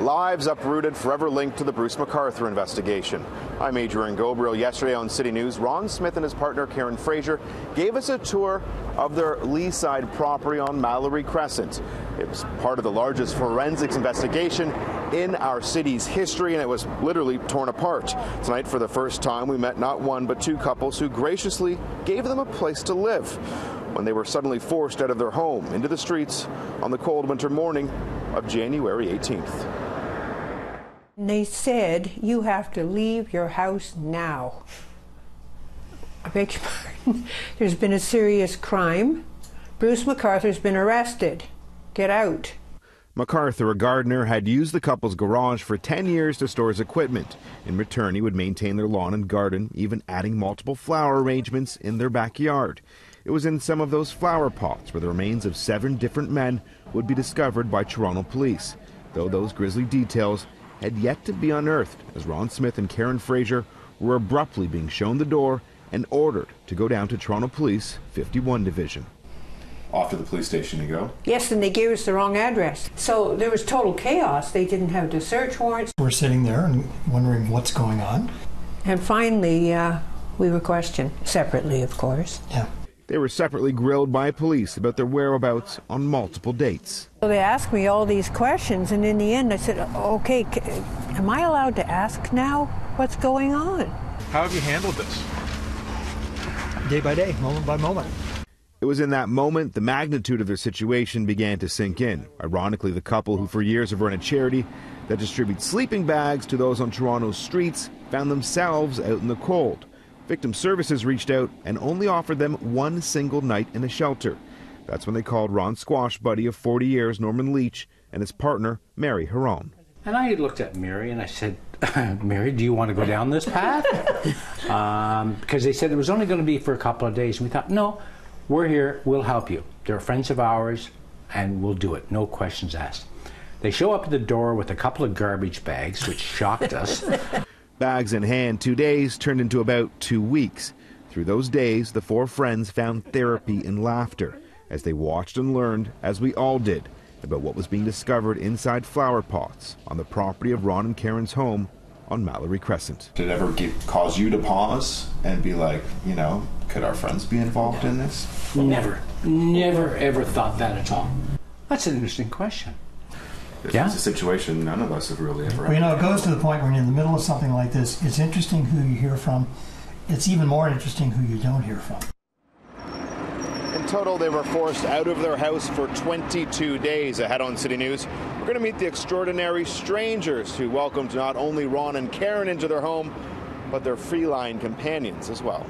Lives uprooted, forever linked to the Bruce McArthur investigation. I'm Adrian Ghobrial. Yesterday on City News, Ron Smith and his partner Karen Fraser gave us a tour of their Leaside property on Mallory Crescent. It was part of the largest forensics investigation in our city's history, and it was literally torn apart. Tonight, for the first time, we met not one but two couples who graciously gave them a place to live when they were suddenly forced out of their home into the streets on the cold winter morning of January 18th. They said, you have to leave your house now. I beg your pardon. There's been a serious crime. Bruce McArthur's been arrested. Get out. McArthur, a gardener, had used the couple's garage for 10 years to store his equipment. In return, he would maintain their lawn and garden, even adding multiple flower arrangements in their backyard. It was in some of those flower pots where the remains of 7 different men would be discovered by Toronto police, though those grisly details had yet to be unearthed, as Ron Smith and Karen Fraser were abruptly being shown the door and ordered to go down to Toronto Police 51 Division. Off to the police station you go? Yes, and they gave us the wrong address. So there was total chaos. They didn't have the search warrants. We're sitting there and wondering what's going on. And finally, we were questioned, separately, of course. Yeah. They were separately grilled by police about their whereabouts on multiple dates. So they asked me all these questions, and in the end I said, okay, am I allowed to ask now what's going on? How have you handled this? Day by day, moment by moment. It was in that moment the magnitude of their situation began to sink in. Ironically, the couple, who for years have run a charity that distributes sleeping bags to those on Toronto's streets, found themselves out in the cold. Victim Services reached out and only offered them one single night in a shelter. That's when they called Ron's squash buddy of 40 years, Norman Leach, and his partner, Mary Huron. And I looked at Mary and I said, Mary, do you want to go down this path? Because they said it was only going to be for a couple of days. And we thought, no, we're here, we'll help you. They're friends of ours, and we'll do it, no questions asked. They show up at the door with a couple of garbage bags, which shocked us. Bags in hand, 2 days turned into about 2 weeks. Through those days, the 4 friends found therapy in laughter as they watched and learned, as we all did, about what was being discovered inside flower pots on the property of Ron and Karen's home on Mallory Crescent. Did it ever cause you to pause and be like, you know, could our friends be involved in this? Never ever thought that at all. That's an interesting question. This is a situation none of us have really ever had. Well, you know, it goes to the point where you're in the middle of something like this. It's interesting who you hear from. It's even more interesting who you don't hear from. In total, they were forced out of their house for 22 days. Ahead on City News, we're going to meet the extraordinary strangers who welcomed not only Ron and Karen into their home, but their feline companions as well.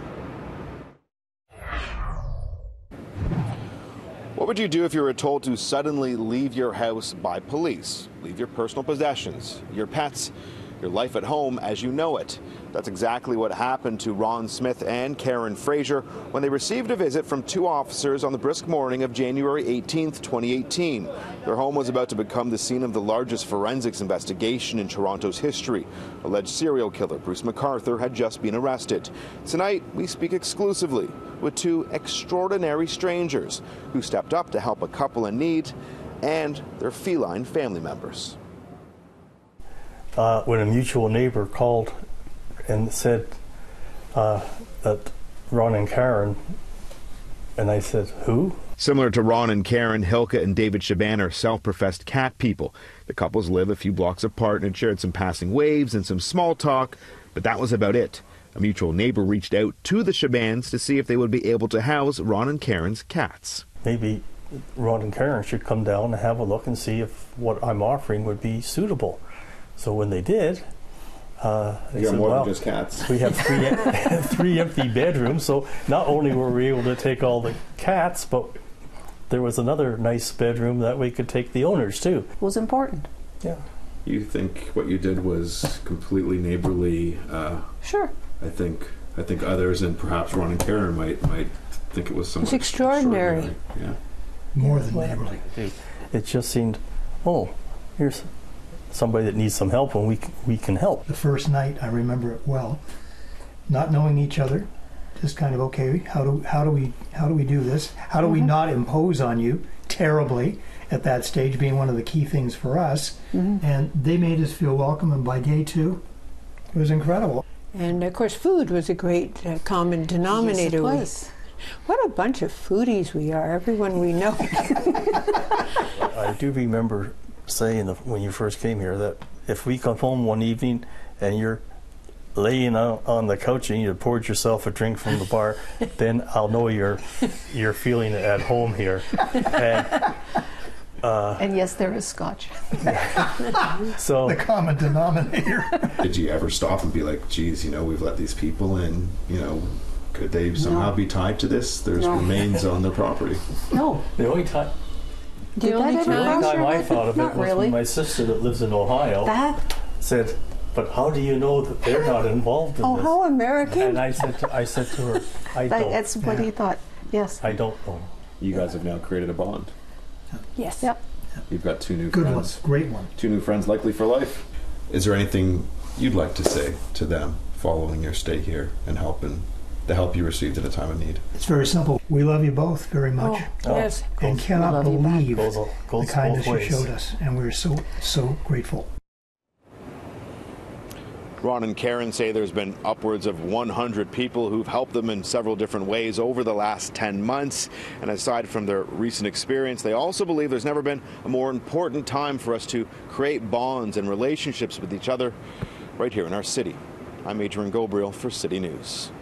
What would you do if you were told to suddenly leave your house by police? Leave your personal possessions, your pets, your life at home as you know it. That's exactly what happened to Ron Smith and Karen Fraser when they received a visit from 2 officers on the brisk morning of January 18th, 2018. Their home was about to become the scene of the largest forensics investigation in Toronto's history. Alleged serial killer Bruce McArthur had just been arrested. Tonight, we speak exclusively with 2 extraordinary strangers who stepped up to help a couple in need and their feline family members. When a mutual neighbor called and said that Ron and Karen, and I said, who? Similar to Ron and Karen, Hilka and David Shaban are self-professed cat people. The couples live a few blocks apart and shared some passing waves and some small talk, but that was about it. A mutual neighbor reached out to the Shabans to see if they would be able to house Ron and Karen's cats. Maybe Ron and Karen should come down and have a look and see if what I'm offering would be suitable. So when they did, they said, more well, than just cats. We have 3 empty bedrooms, so not only were we able to take all the cats, but there was another nice bedroom that we could take the owners too. It was important. Yeah. You think what you did was completely neighborly? Sure. I think others, and perhaps Ron and Karen might think it was something. It's extraordinary. Yeah. More than neighborly. It just seemed, oh, here's somebody that needs some help, and we can help. The first night, I remember it well. Not knowing each other, just kind of, okay, how do we do this? How do we not impose on you terribly at that stage being one of the key things for us. And they made us feel welcome, and by day 2, it was incredible. And of course, food was a great common denominator. Yes, it was. What a bunch of foodies we are, everyone we know. I do remember saying when you first came here that if we come home one evening and you're laying on the couch and you poured yourself a drink from the bar, then I'll know you're feeling at home here. And yes, there is scotch. So The common denominator. Did you ever stop and be like, geez, we've let these people in, could they somehow be tied to this? There's remains on their property. No. the only time The only I thought of it Not was really. when my sister that lives in Ohio said, "But how do you know that they're not involved in Oh, this?" how American. And I said to her, "I don't. That's what he thought. Yes. I don't know." You guys have now created a bond. Yes. Yep. You've got 2 new Good one. friends. Great one. 2 new friends likely for life. Is there anything you'd like to say to them following your stay here and the help you received at a time of need? It's very simple. We love you both very much. Oh, yes. And cannot love you back. believe Goes the kindness both you ways. showed us. And we're so, so grateful. Ron and Karen say there's been upwards of 100 people who've helped them in several different ways over the last 10 months. And aside from their recent experience, they also believe there's never been a more important time for us to create bonds and relationships with each other right here in our city. I'm Adrian Ghobrial for City News.